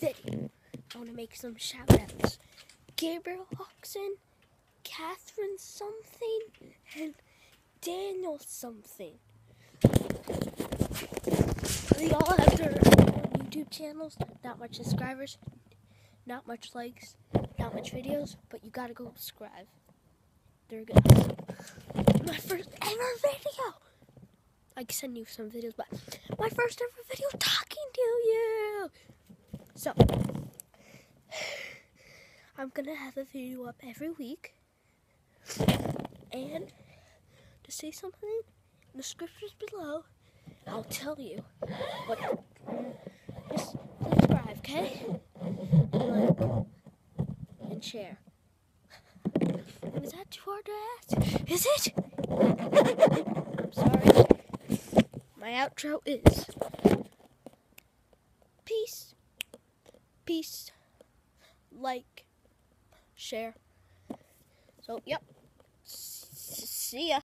video, I want to make some shout-outs. Gabriel Oxen, Catherine something, and Daniel something. They all have their own YouTube channels. Not much subscribers, not much likes, not much videos, but you gotta go subscribe. They're good. My first ever video. I can send you some videos, but my first ever video talking to you. So, I'm gonna have a video up every week. And to say something in the scriptures below, I'll tell you. But just subscribe, okay? Like and share. Is that too hard to ask? Is it? I'm sorry. My outro is peace, peace, like, share. So, yep. See ya.